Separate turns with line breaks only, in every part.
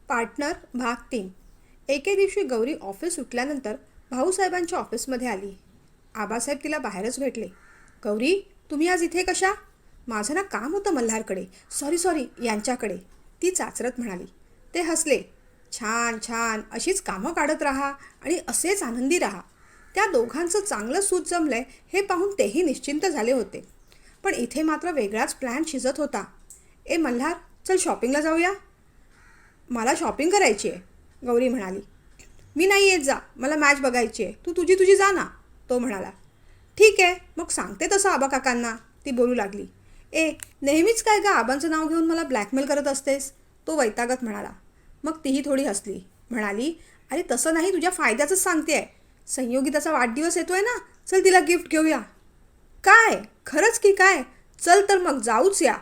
Partner भाग 3. एके दिवशी गौरी ऑफिस सुटल्यानंतर भाऊसाहेबांच्या ऑफिसमध्ये आली. आबासाहेब तिला बाहेरच भेटले. गौरी, तुम्ही आज इथे कशा? माझं ना काम होतं मल्हारकडे. सॉरी सॉरी यांच्याकडे, ती चाचरत म्हणाली. ते हसले. छान छान, अशीच कामं काढत राहा आणि असेच आनंदी राहा. त्या दोघांचं चांगलं सूत जमलंय हे पाहून तेही निश्चिंत झाले होते. पण इथे मात्र वेगळाच प्लॅन शिजत होता. ए मल्हार, चल शॉपिंगला जाऊया. मला शॉपिंग करायची आहे, गौरी म्हणाली. मी नाही येत जा, मला मॅच बघायची आहे. तू तुझी तुझी जा ना, तो म्हणाला. ठीक आहे, मग सांगते तसं आबा काकांना, ती बोलू लागली. ए, नेहमीच काय का आबांचं नाव घेऊन मला ब्लॅकमेल करत असतेस, तो वैतागत म्हणाला. मग तीही थोडी हसली. म्हणाली, अरे तसं नाही, तुझ्या फायद्याचंच सांगते आहे. संयोगिताचा वाढदिवस येतोय ना, चल तिला गिफ्ट घेऊया. काय, खरंच की काय? चल तर मग जाऊच या,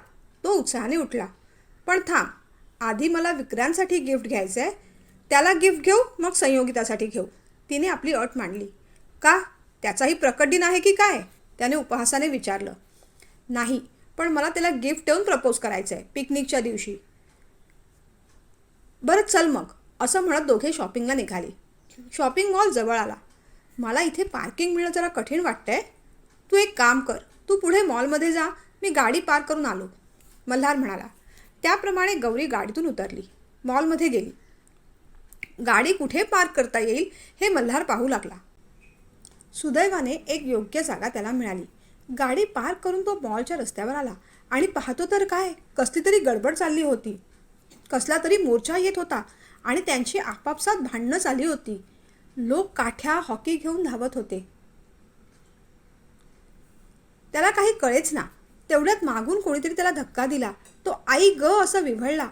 तो उत्साहाने उठला. पण थांब, आधी मला विक्रांतसाठी गिफ्ट घ्यायचं आहे. त्याला गिफ्ट घेऊ, मग संयोगितासाठी घेऊ, तिने आपली अट मांडली. का, त्याचाही प्रकट दिन आहे की काय, त्याने उपहासाने विचारलं. नाही, पण मला त्याला गिफ्ट देऊन प्रपोज करायचं आहे पिकनिकच्या दिवशी. बरं चल मग, असं म्हणत दोघे शॉपिंगला निघाले. शॉपिंग मॉल जवळ आला. मला इथे पार्किंग मिळणं जरा कठीण वाटतंय. तू एक काम कर, तू पुढे मॉलमध्ये जा, मी गाडी पार्क करून आलो, मल्हार म्हणाला. त्याप्रमाणे गौरी गाडीतून उतरली. मॉलमध्ये गेली. गाडी कुठे पार्क करता येईल हे मल्हार पाहू लागला. सुदैवाने एक योग्य जागा त्याला मिळाली. गाडी पार्क करून तो मॉलच्या रस्त्यावर आला आणि पाहतो तर काय, कसली तरी गडबड चालली होती. कसला तरी मोर्चा येत होता आणि त्यांची आपापसात भांडणं चालली होती. लोक काठ्या हॉकी घेऊन धावत होते. त्याला काही कळेच ना. तेवढ्यात मागून कोणीतरी त्याला धक्का दिला. तो आई ग असं विव्हळला.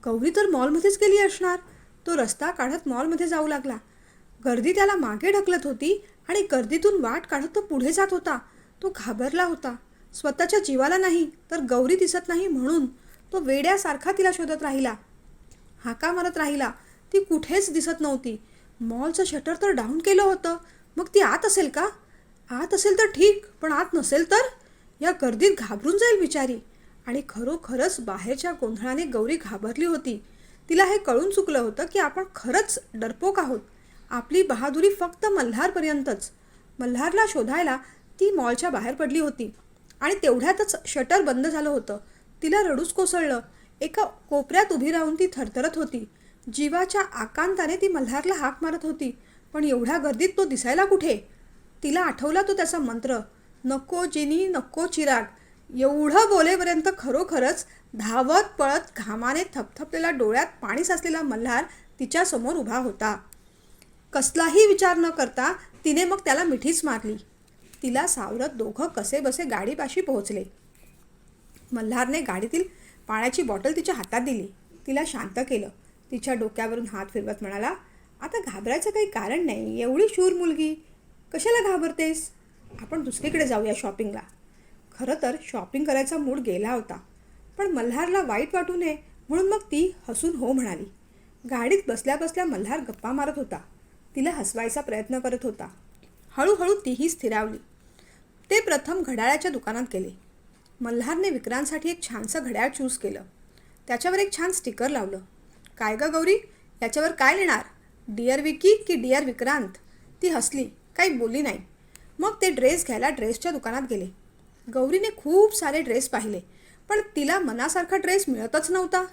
गौरी तर मॉलमध्येच गेली असणार. तो रस्ता काढत मॉलमध्ये जाऊ लागला. गर्दी त्याला मागे ढकलत होती आणि गर्दीतून वाट काढत तो पुढे जात होता. तो घाबरला होता. स्वतःच्या जीवाला नाही तर गौरी दिसत नाही म्हणून. तो वेड्यासारखा तिला शोधत राहिला. हाका मारत राहिला. ती कुठेच दिसत नव्हती. मॉलचं शटर तर डाऊन केलं होतं. मग ती आत असेल का? आत असेल तर ठीक, पण आत नसेल तर? या गर्दीत घाबरून जाईल बिचारी. आणि खरोखरच बाहेरच्या गोंधळाने गौरी घाबरली होती. तिला हे कळून चुकलं होतं की आपण खरंच डरपोक आहोत. आपली बहादुरी फक्त मल्हारपर्यंतच. मल्हारला शोधायला ती मॉलच्या बाहेर पडली होती आणि तेवढ्यातच शटर बंद झालं होतं. तिला रडूच कोसळलं. एका कोपऱ्यात उभी राहून ती थरथरत होती. जीवाच्या आकांताने ती मल्हारला हाक मारत होती, पण एवढ्या गर्दीत तो दिसायला कुठे? तिला आठवला तो त्याचा मंत्र, नको जिनी नको चिराग. एवढं बोलेपर्यंत खरोखरच धावत पळत घामाने थपथपलेला, डोळ्यात पाणी साचलेला मल्हार तिच्यासमोर उभा होता. कसलाही विचार न करता तिने मग त्याला मिठीच मारली. तिला सावरत दोघं कसेबसे गाडीपाशी पोहोचले. मल्हारने गाडीतील पाण्याची बॉटल तिच्या हातात दिली. तिला शांत केलं. तिच्या डोक्यावरून हात फिरवत म्हणाला, आता घाबरायचं काही कारण नाही. एवढी शूर मुलगी, कशाला घाबरतेस? आपण दुसरीकडे जाऊया शॉपिंगला. खरं तर शॉपिंग करायचा मूड गेला होता, पण मल्हारला वाईट वाटू नये म्हणून मग ती हसून हो म्हणाली. गाडीत बसल्या बसल्या मल्हार गप्पा मारत होता. तिला हसवायचा प्रयत्न करत होता. हळूहळू तीही स्थिरावली. ते प्रथम घड्याळाच्या दुकानात गेले. मल्हारने विक्रांतसाठी एक छानसं घड्याळ चूज केलं. त्याच्यावर एक छान स्टिकर लावलं. काय ग गौरी, याच्यावर काय लिहिणार? डिअर विकी की डिअर विक्रांत? ती हसली, काही बोलली नाही. मग ते ड्रेस घ्यायला ड्रेसच्या दुकानात गेले. गौरीने खूप सारे ड्रेस पाहिले, पण तिला मनासारखा ड्रेस मिळतच नव्हता.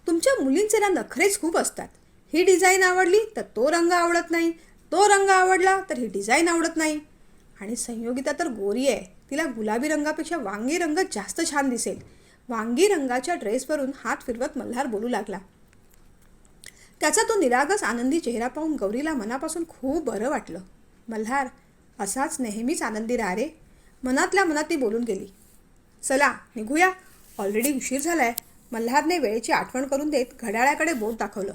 तुमच्या मुलींचे ना नखरेच खूप असतात. ही डिझाईन आवडली तर तो रंग आवडत नाही, तो रंग आवडला तर ही डिझाईन आवडत नाही. आणि संयोगिता तर गोरी आहे, तिला गुलाबी रंगापेक्षा वांगी रंग जास्त छान दिसेल. वांगी रंगाच्या ड्रेसवरून हात फिरवत मल्हार बोलू लागला. त्याचा तो निरागस आनंदी चेहरा पाहून गौरीला मनापासून खूप बरं वाटलं. मल्हार, असाच नेहमीच आनंदी राहा रे, मनातल्या मनात ती बोलून गेली. चला निघूया, ऑलरेडी उशीर झालाय, मल्हारने वेळेची आठवण करून देत घड्याळाकडे बोट दाखवलं.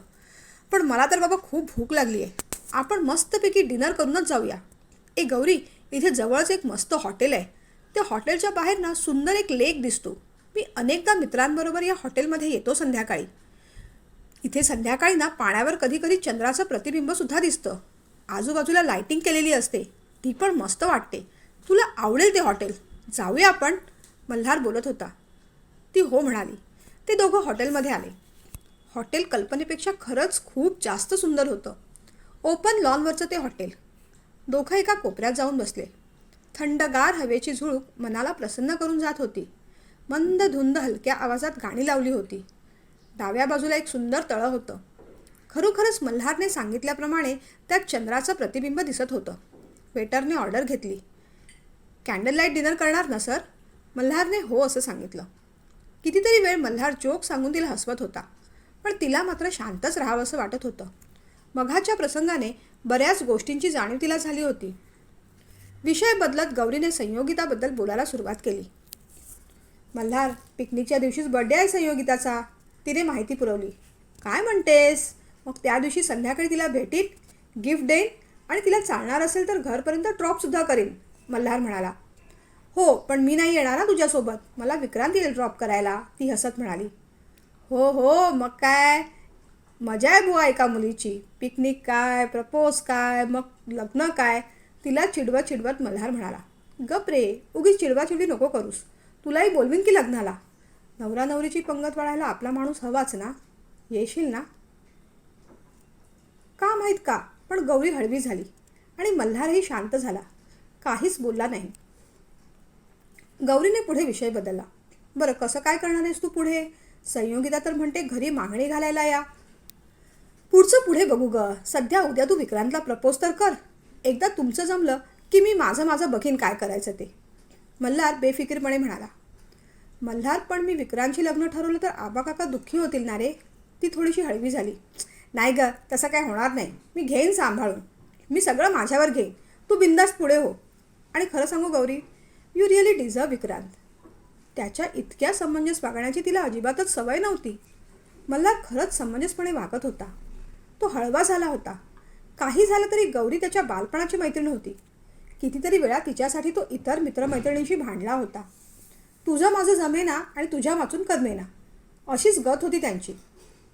पण मला तर बाबा खूप भूक लागली आहे. आपण मस्तपैकी डिनर करूनच जाऊया. ए गौरी, इथे जवळच एक मस्त हॉटेल आहे. त्या हॉटेलच्या बाहेर ना सुंदर एक लेक दिसतो. मी अनेकदा मित्रांबरोबर या हॉटेलमध्ये येतो संध्याकाळी. इथे संध्याकाळी ना पाण्यावर कधी कधी चंद्राचं प्रतिबिंबसुद्धा दिसतं. आजूबाजूला लाईटिंग केलेली असते, ती पण मस्त वाटते. तुला आवडेल ते हॉटेल, जाऊया आपण, मल्हार बोलत होता. ती हो म्हणाली. ते दोघं हॉटेलमध्ये आले. हॉटेल कल्पनेपेक्षा खरंच खूप जास्त सुंदर होतं. ओपन लॉनवरचं ते हॉटेल. दोघं एका कोपऱ्यात जाऊन बसले. थंडगार हवेची झुळूक मनाला प्रसन्न करून जात होती. मंद धुंद हलक्या आवाजात गाणी लावली होती. डाव्या बाजूला एक सुंदर तळं होतं. खरोखरच मल्हारने सांगितल्याप्रमाणे त्यात चंद्राचं प्रतिबिंब दिसत होतं. वेटरने ऑर्डर घेतली. कॅन्डल लाईट डिनर करणार ना सर? मल्हारने हो असं सांगितलं. कितीतरी वेळ मल्हार जोक सांगून तिला हसवत होता, पण तिला मात्र शांतच राहावं असं वाटत होतं. मघाच्या प्रसंगाने बऱ्याच गोष्टींची जाणीव तिला झाली होती. विषय बदलत गौरीने संयोगिताबद्दल बोलायला सुरुवात केली. मल्हार, पिकनिकच्या दिवशीच बर्थडे आहे संयोगिताचा, तिने माहिती पुरवली. काय म्हणतेस? मग त्या दिवशी संध्याकाळी तिला भेटीन, गिफ्ट देईन आणि तिला चालणार असेल तर घरपर्यंत ड्रॉपसुद्धा करीन, मल्हार म्हणाला. हो, पण मी नाही येणार ना तुझ्यासोबत, मला विक्रांत येईल ड्रॉप करायला, ती हसत म्हणाली. हो हो, मग काय मजा आहे बुवा एका मुलीची. पिकनिक काय, प्रपोज काय, मग लग्न काय, तिला चिडवत चिडवत मल्हार म्हणाला. गप रे, उगीच चिडवाचिडवी नको करूस, तुलाही बोलवीन की लग्नाला. नवरा नवरीची पंगत वाढायला आपला माणूस हवाच ना, येशील ना? का माहीत का, पण गौरी हळवी झाली आणि मल्हारही शांत झाला. काहीच बोलला नाही. गौरीने पुढे विषय बदलला. बरं, कसं काय करणार आहेस तू पुढे? संयोगिता तर म्हणते घरी मागणी घालायला या. पुढचं पुढे बघू ग. सध्या उद्या तू विक्रांतला प्रपोज तर कर. एकदा तुमचं जमलं की मी माझं बघीन काय करायचं ते, मल्हार बेफिकीरपणे म्हणाला. मल्हार, पण मी विक्रांतची लग्न ठरवलं तर आबा काका दुःखी होतील ना रे? ती थोडीशी हळवी झाली. नाही ग, तसं काय होणार नाही, मी घेईन सांभाळून, मी सगळं माझ्यावर घेईन, तू बिंदास पुढे हो. आणि खरं सांगू Gauri, you really deserve Vikrant. त्याच्या इतक्या समंजस वागण्याची तिला अजिबातच सवय नव्हती. मल्हार खरंच समंजसपणे वागत होता. तो हळवा झाला होता. काही झालं तरी गौरी त्याच्या बालपणाची मैत्रीण होती. कितीतरी वेळा तिच्यासाठी तो इतर मित्रमैत्रिणींशी भांडला होता. तुझं माझं जमेना आणि तुझ्या वाचून करमेना, अशीच गत होती त्यांची.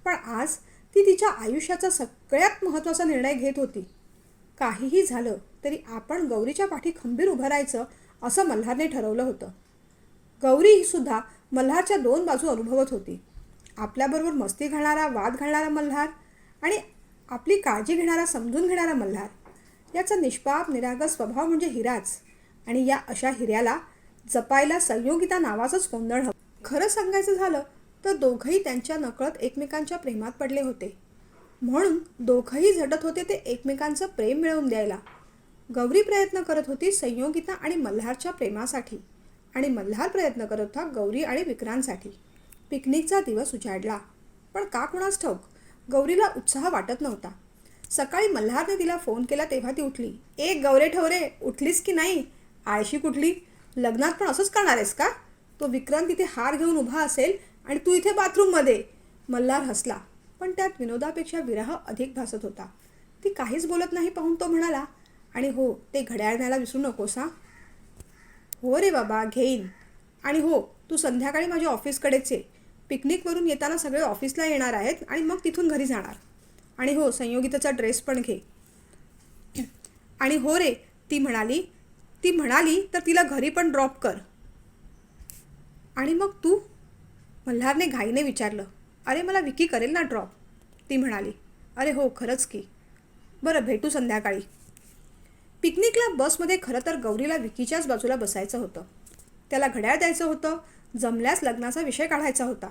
पण आज ती तिच्या आयुष्याचा सगळ्यात महत्त्वाचा निर्णय घेत होती. काहीही झालं तरी आपण गौरीच्या पाठी खंबीर उभं राहायचं असं मल्हारने ठरवलं होतं. गौरीसुद्धा मल्हारच्या दोन बाजू अनुभवत होती. आपल्याबरोबर मस्ती घालणारा, वाद घालणारा मल्हार आणि आपली काळजी घेणारा, समजून घेणारा मल्हार. याचा निष्पाप निरागस स्वभाव म्हणजे हिराच. आणि या अशा हिऱ्याला जपायला संयोगिता नावाचंच कोंदण हवं. खरं सांगायचं झालं तर दोघंही त्यांच्या नकळत एकमेकांच्या प्रेमात पडले होते. म्हणून दोघंही झटत होते ते एकमेकांचं प्रेम मिळवून द्यायला. गौरी प्रयत्न करत होती संयोगिता आणि मल्हारच्या प्रेमासाठी आणि मल्हार प्रयत्न करत होता गौरी आणि विक्रांतसाठी. पिकनिकचा दिवस उजाडला, पण का कुणास ठाऊक गौरीला उत्साह वाटत नव्हता. सकाळी मल्हारने तिला फोन केला तेव्हा ती उठली. एक गौरे ठवरे, उठलीस की नाही? आळशी कुठली, लग्नात पण असंच करणार आहेस का? तो विक्रांत तिथे हार घेऊन उभा असेल आणि तू इथे बाथरूममध्ये. मल्हार हसला, पण त्यात विनोदापेक्षा विरह अधिक भासत होता. ती काहीच बोलत नाही पाहून तो म्हणाला, आणि हो, ते घड्याळ न्यायला विसरू नकोस हा. हो रे बाबा, घेईन. आणि हो, तू संध्याकाळी माझ्या ऑफिसकडेच ये. पिकनिकवरून येताना सगळे ऑफिसला येणार आहेत आणि मग तिथून घरी जाणार. आणि हो, संयोगिताचा ड्रेस पण घे. आणि हो रे, ती म्हणाली तर तिला घरी पण ड्रॉप कर. आणि मग तू? मल्हारने घाईने विचारलं. अरे, मला विकी करेल ना ड्रॉप, ती म्हणाली. अरे हो, खरंच की. बरं, भेटू संध्याकाळी. पिकनिकला बसमध्ये खरं तर गौरीला विकीच्याच बाजूला बसायचं होतं. त्याला घड्याळ द्यायचं होतं, जमल्यास लग्नाचा विषय काढायचा होता.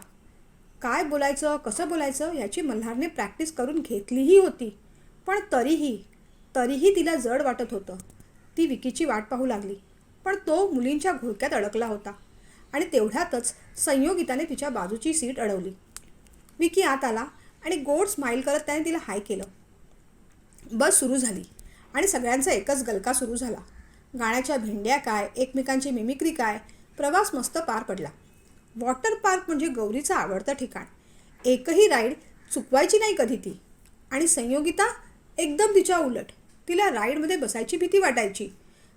काय बोलायचं, कसं बोलायचं याची मल्हारने प्रॅक्टिस करून घेतलीही होती. पण तरीही तिला जड वाटत होतं. ती विकीची वाट पाहू लागली, पण तो मुलींच्या घोळक्यात अडकला होता. आणि तेवढ्यातच संयोगिताने तिच्या बाजूची सीट अडवली. विकी आत आला आणि गोड स्माईल करत त्याने तिला हाय केलं. बस सुरू झाली आणि सगळ्यांचा एकच गलका सुरू झाला. गाण्याच्या भेंड्या काय, एकमेकांची मिमिक्री काय, प्रवास मस्त पार पडला. वॉटर पार्क म्हणजे गौरीचं आवडतं ठिकाण. एकही राईड चुकवायची नाही कधी ती. आणि संयोगिता एकदम तिच्या उलट. तिला राईडमध्ये बसायची भीती वाटायची.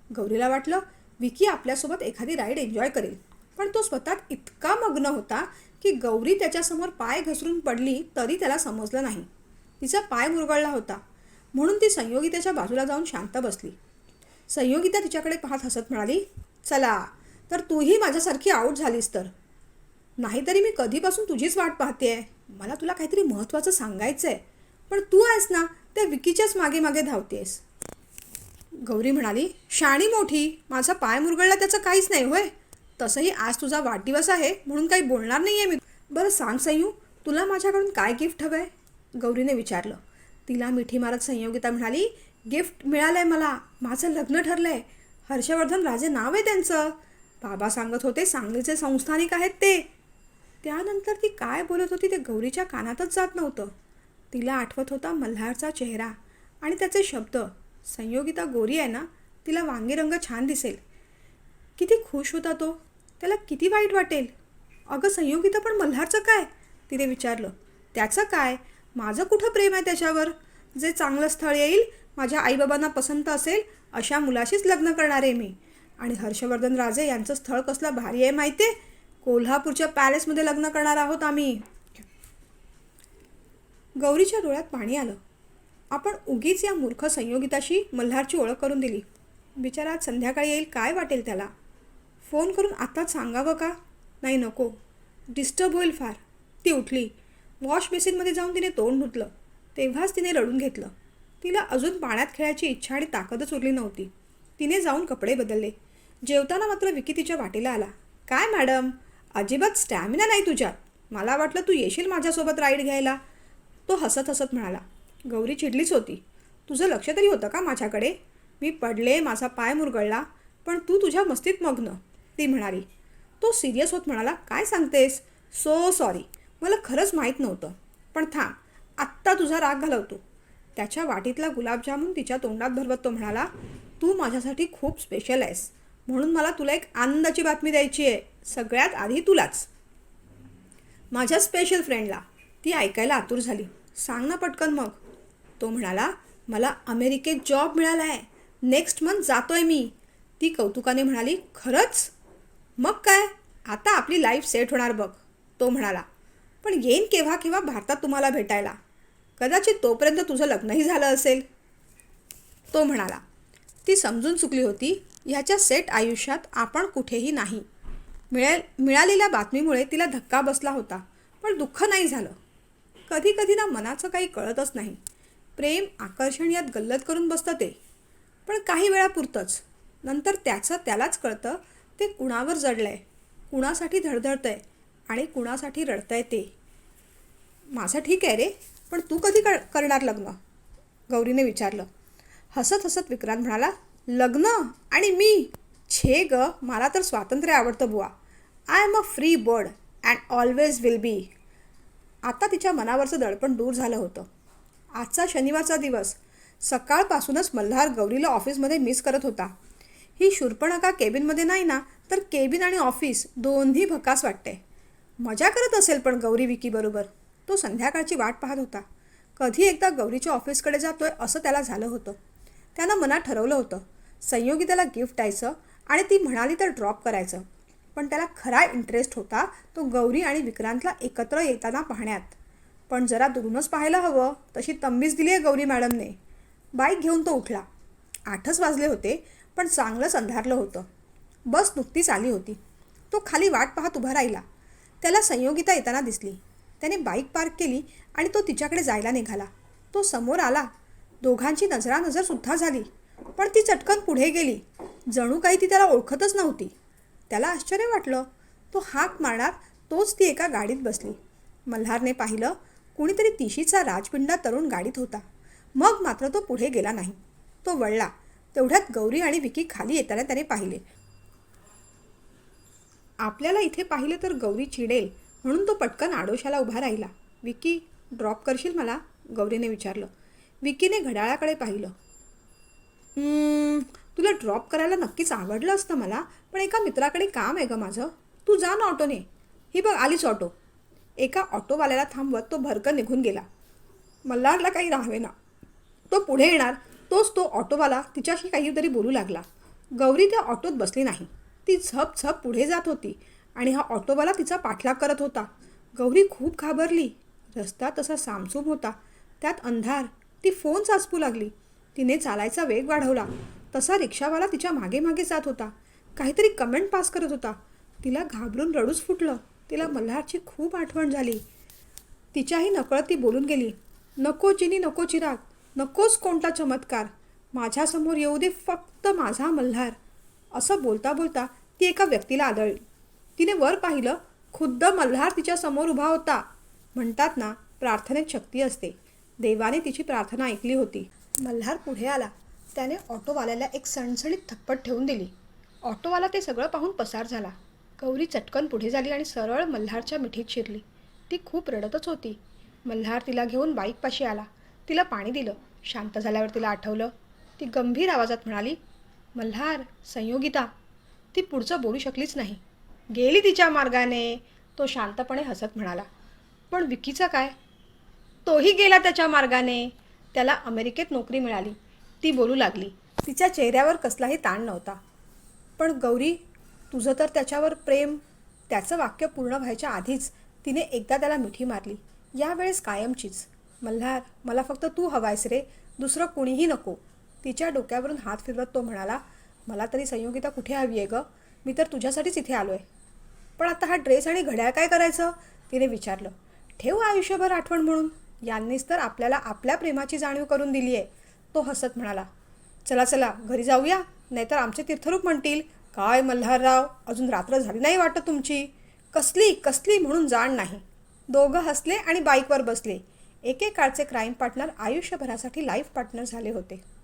गौरीला वाटलं विकी आपल्यासोबत एखादी राईड एन्जॉय करेल, पण तो स्वतःत इतका मग्न होता की गौरी त्याच्यासमोर पाय घसरून पडली तरी त्याला समजलं नाही. तिचा पाय मुरगळला होता, म्हणून ती संयोगिताच्या बाजूला जाऊन शांत बसली. संयोगिता तिच्याकडे पाहत हसत म्हणाली, चला तर तूही माझ्यासारखी आऊट झालीस तर. नाहीतरी मी कधीपासून तुझीच वाट पाहते. मला तुला काहीतरी महत्त्वाचं सांगायचं आहे, पण तू आहेस ना त्या विकीच्याच मागे मागे धावतेस. गौरी म्हणाली, शाणी मोठी, माझा पाय मुरगळला त्याचं काहीच नाही होय. तसंही आज तुझा वाढदिवस आहे म्हणून काही बोलणार नाही आहे मी. बरं सांग संयू, तुला माझ्याकडून काय गिफ्ट हवं आहे? गौरीने विचारलं. तिला मिठी मारत संयोगिता म्हणाली, गिफ्ट मिळालं आहे मला. माझं लग्न ठरलं आहे. हर्षवर्धन राजे नाव आहे त्यांचं. बाबा सांगत होते सांगलीचे संस्थानिक आहेत ते. त्यानंतर ती काय बोलत होती ते गौरीच्या कानातच जात नव्हतं. तिला आठवत होता मल्हारचा चेहरा आणि त्याचे शब्द. संयोगिता गोरी आहे ना, तिला वांगी रंग छान दिसेल. किती खुश होता तो. त्याला किती वाईट वाटेल. अगं संयोगिता, पण मल्हारचं काय? तिने विचारलं. त्याचं काय? माझं कुठं प्रेम आहे त्याच्यावर? जे चांगलं स्थळ येईल, माझ्या आईबाबांना पसंत असेल अशा मुलाशीच लग्न करणार आहे मी. आणि हर्षवर्धन राजे यांचं स्थळ कसलं भारी आहे माहिती आहे? कोल्हापूरच्या पॅलेसमध्ये लग्न करणार आहोत आम्ही. गौरीच्या डोळ्यात पाणी आलं. आपण उगीच या मूर्ख संयोगिताशी मल्हारची ओळख करून दिली. बिचारा आज संध्याकाळी येईल, काय वाटेल त्याला? फोन करून आत्ताच सांगावं का? नाही, नको, डिस्टर्ब होईल फार. ती उठली. वॉश बेसिनमध्ये जाऊन तिने तोंड धुतलं. तेव्हाच तिने रडून घेतलं. तिला अजून पाण्यात खेळायची इच्छा आणि ताकदच उरली नव्हती. तिने जाऊन कपडे बदलले. जेवताना मात्र विकी तिच्या वाटेला आला. काय मॅडम, अजिबात स्टॅमिना नाही तुझ्यात. मला वाटलं तू येशील माझ्यासोबत राईड घ्यायला. तो हसत हसत म्हणाला. गौरी चिडलीच होती. तुझं लक्ष तरी होतं का माझ्याकडे? मी पडले, माझा पाय मुरगळला, पण तू तुझ्या मस्तीत मग्न, ती म्हणाली. तो सिरियस होत म्हणाला, काय सांगतेस? सो सॉरी, मला खरंच माहीत नव्हतं. पण थांब, आत्ता तुझा राग घालवतो. त्याच्या वाटीतला गुलाबजामुन तिच्या तोंडात भरवत तो म्हणाला, तू माझ्यासाठी खूप स्पेशल आहेस, म्हणून मला तुला एक आनंदाची बातमी द्यायची आहे. सगळ्यात आधी तुलाच, माझ्या स्पेशल फ्रेंडला. ती ऐकायला आतुर झाली. सांग ना पटकन मग. तो म्हणाला, मला अमेरिकेत जॉब मिळाला आहे. नेक्स्ट मंथ जातोय मी. ती कौतुकाने म्हणाली, खरंच? मग काय, आता आपली लाईफ सेट होणार बघ. तो म्हणाला, पण येईन केव्हा केव्हा भारतात तुम्हाला भेटायला. कदाचित तोपर्यंत तुझं लग्नही झालं असेल. तो म्हणाला. ती समजून चुकली होती. ह्याच्या सेट आयुष्यात आपण कुठेही नाही. मिळालेल्या बातमीमुळे तिला धक्का बसला होता, पण दुःख नाही झालं. कधी कधी ना मनाचं काही कळतच नाही. प्रेम, आकर्षण यात गल्लत करून बसतं ते, पण काही वेळापुरतंच. नंतर त्याचं त्यालाच कळतं ते कुणावर जडलं आहे, कुणासाठी धडधडतं आहे आणि कुणासाठी रडतं आहे ते. माझं ठीक आहे रे, पण तू कधी करणार लग्न? गौरीने विचारलं. हसत हसत विक्रांत म्हणाला, लग्न आणि मी? छे ग, मला तर स्वातंत्र्य आवडतं बुवा. I am a free bird and always will be. आता तिच्या मनावरचं दडपण दूर झालं होतं. आजचा शनिवारचा दिवस. सकाळपासूनच मल्हार गौरीला ऑफिसमध्ये मिस करत होता. ही शूर्पणखा केबिनमध्ये नाही ना, तर केबिन आणि ऑफिस दोन्ही भकास वाटते. मजा करत असेल पण गौरी विकीबरोबर. तो संध्याकाळची वाट पाहत होता. कधी एकदा गौरीच्या ऑफिसकडे जातोय असं त्याला झालं होतं. त्यानं मनात ठरवलं होतं, संयोगिताला गिफ्ट द्यायचं आणि ती म्हणाली तर ड्रॉप करायचं. पण त्याला खरा इंटरेस्ट होता तो गौरी आणि विक्रांतला एकत्र येताना पाहण्यात. पण जरा दुरूनच पाहायला हवं, तशी तंबीच दिली आहे गौरी मॅडमने. बाईक घेऊन तो उठला. 8च वाजले होते, पण चांगलंच अंधारलं होतं. बस नुकतीच आली होती. तो खाली वाट पाहत उभा राहिला. त्याला संयोगिता येताना दिसली. त्याने बाईक पार्क केली आणि तो तिच्याकडे जायला निघाला. तो समोर आला. दोघांची नजरानजरसुद्धा झाली, पण ती चटकन पुढे गेली. जणू काही ती त्याला ओळखतच नव्हती. त्याला आश्चर्य वाटलं. तो हाक मारणार तोच ती एका गाडीत बसली. मल्हारने पाहिलं, कुणीतरी तिशीचा राजपिंडा तरुण गाडीत होता. मग मात्र तो पुढे गेला नाही. तो वळला. तेवढ्यात गौरी आणि विकी खाली येताना त्याने पाहिले. आपल्याला इथे पाहिलं तर गौरी चिडेल म्हणून तो पटकन आडोशाला उभा राहिला. विकी, ड्रॉप करशील मला? गौरीने विचारलं. विकीने घड्याळाकडे पाहिलं. तुला ड्रॉप करायला नक्कीच आवडलं असतं मला, पण एका मित्राकडे काम आहे गं माझं. तू जा ना ऑटोने. ही बघ आलीच ऑटो. एका ऑटोवाल्याला थांबवत तो भरकन निघून गेला. मल्हारला काही राहावे ना. तो पुढे येणार तोच तो ऑटोवाला तिच्याशी काहीतरी बोलू लागला. गौरी त्या ऑटोत बसली नाही. ती झप झप पुढे जात होती आणि हा ऑटोवाला तिचा पाठलाग करत होता. गौरी खूप घाबरली. रस्ता तसा सामसूम होता, त्यात अंधार. ती फोन चाचपू लागली. तिने चालायचा वेग वाढवला. तसा रिक्षावाला तिच्या मागे मागे जात होता. काहीतरी कमेंट पास करत होता. तिला घाबरून रडूच फुटलं. तिला मल्हारची खूप आठवण झाली. तिच्याही नकळत ती बोलून गेली, नको चिनी नको चिराग, नकोच कोणता चमत्कार, माझ्यासमोर येऊ दे फक्त माझा मल्हार. असं बोलता बोलता ती एका व्यक्तीला आदळली. तिने वर पाहिलं, खुद्द मल्हार तिच्या समोर उभा होता. म्हणतात ना, प्रार्थनेत शक्ती असते. देवाने तिची प्रार्थना ऐकली होती. मल्हार पुढे आला. त्याने ऑटोवाल्याला एक सणसणीत थप्पड ठेवून दिली. ऑटोवाला ते सगळं पाहून पसार झाला. गौरी चटकन पुढे झाली आणि सरळ मल्हारच्या मिठीत शिरली. ती खूप रडतच होती. मल्हार तिला घेऊन बाईकपाशी आला. तिला पाणी दिलं. शांत झाल्यावर तिला आठवलं. ती गंभीर आवाजात म्हणाली, मल्हार, संयोगिता. ती पुढचं बोलू शकलीच नाही. गेली तिच्या मार्गाने, तो शांतपणे हसत म्हणाला. पण विकीचा काय? तोही गेला त्याच्या मार्गाने. त्याला अमेरिकेत नोकरी मिळाली. ती बोलू लागली. तिच्या चेहऱ्यावर कसलाही ताण नव्हता. पण गौरी, तुझं तर त्याच्यावर प्रेम. त्याचं वाक्य पूर्ण व्हायच्या आधीच तिने एकदा त्याला मिठी मारली. यावेळेस कायमचीच. मल्हार, मला फक्त तू हवायस रे, दुसरं कुणीही नको. तिच्या डोक्यावरून हात फिरवत तो म्हणाला, मला तरी संयोगिता कुठे हवी आहे गं? मी तर तुझ्यासाठीच इथे आलो आहे. पण आता हा ड्रेस आणि घड्याळ काय करायचं? तिने विचारलं. ठेव आयुष्यभर आठवण म्हणून. यांनीच तर आपल्याला आपल्या प्रेमाची जाणीव करून दिली आहे. तो हसत म्हणाला. चला चला घरी जाऊया, नाहीतर आमचे तीर्थरूप म्हणतील, काय मल्हारराव, अजून रात्र झाली नाही वाटत तुमची. कसली कसली म्हणून जाण नाही. दोघं हसले आणि बाईकवर बसले. एकेकाळचे क्राईम पार्टनर आयुष्यभरासाठी लाईफ पार्टनर झाले होते.